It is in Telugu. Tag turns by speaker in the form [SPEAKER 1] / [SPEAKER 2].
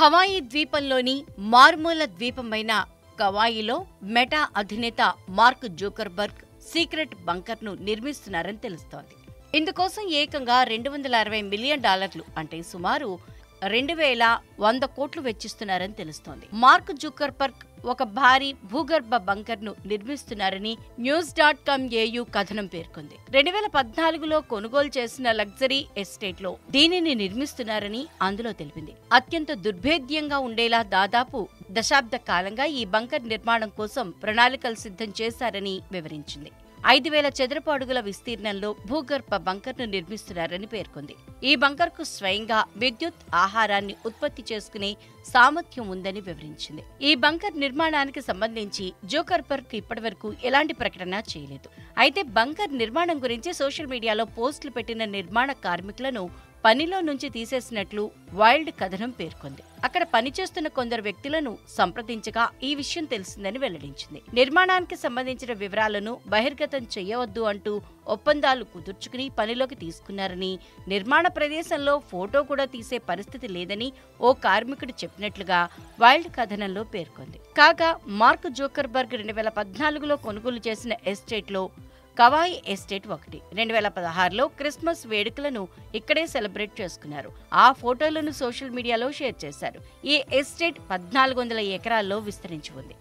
[SPEAKER 1] హవాయి ద్వీపంలోని మారుమూల ద్వీపమైన కవాయిలో మెటా అధినేత మార్క్ జూకర్బర్గ్ సీక్రెట్ బంకర్ను నిర్మిస్తున్నారని తెలుస్తోంది. ఇందుకోసం ఏకంగా $260 మిలియన్ అంటే సుమారు 2100 కోట్లు వెచ్చిస్తున్నారని తెలుస్తోంది. మార్క్ జూకర్బర్గ్ ఒక భారీ భూగర్భ బంకర్ను నిర్మిస్తున్నారని News.com AU కథనం పేర్కొంది. 2014లో కొనుగోలు చేసిన లగ్జరీ ఎస్టేట్లో దీనిని నిర్మిస్తున్నారని అందులో తెలిపింది. అత్యంత దుర్భేద్యంగా ఉండేలా దాదాపు దశాబ్ద కాలంగా ఈ బంకర్ నిర్మాణం కోసం ప్రణాళికలు సిద్ధం చేశారని వివరించింది. 5000 చదరపు అడుగుల విస్తీర్ణంలో భూగర్భ బంకర్ను నిర్మిస్తున్నారని పేర్కొంది. ఈ బంకర్కు స్వయంగా విద్యుత్, ఆహారాన్ని ఉత్పత్తి చేసుకునే సామర్థ్యం ఉందని వివరించింది. ఈ బంకర్ నిర్మాణానికి సంబంధించి జూకర్బర్గ్ ఇప్పటివరకు ఎలాంటి ప్రకటన చేయలేదు. అయితే బంకర్ నిర్మాణం గురించి సోషల్ మీడియాలో పోస్టులు పెట్టిన నిర్మాణ కార్మికులను పనిలో నుంచి తీసేసినట్లు వైల్డ్ కథనం పేర్కొంది. అక్కడ పనిచేస్తున్న కొందరు వ్యక్తులను సంప్రదించగా ఈ విషయం తెలిసిందని వెల్లడించింది. నిర్మాణానికి సంబంధించిన వివరాలను బహిర్గతం చేయవద్దు అంటూ ఒప్పందాలు కుదుర్చుకుని పనిలోకి తీసుకున్నారని, నిర్మాణ ప్రదేశంలో ఫోటో కూడా తీసే పరిస్థితి లేదని ఓ కార్మికుడు చెప్పినట్లుగా వైల్డ్ కథనంలో పేర్కొంది. కాగా మార్క్ జూకర్బర్గ్ 2014లో కొనుగోలు చేసిన ఎస్టేట్లో కవాయి ఎస్టేట్ ఒకటి. 2016లో క్రిస్మస్ వేడుకలను ఇక్కడే సెలబ్రేట్ చేసుకున్నారు. ఆ ఫోటోలను సోషల్ మీడియాలో షేర్ చేశారు. ఈ ఎస్టేట్ 1400 ఎకరాల్లో విస్తరించి ఉంది.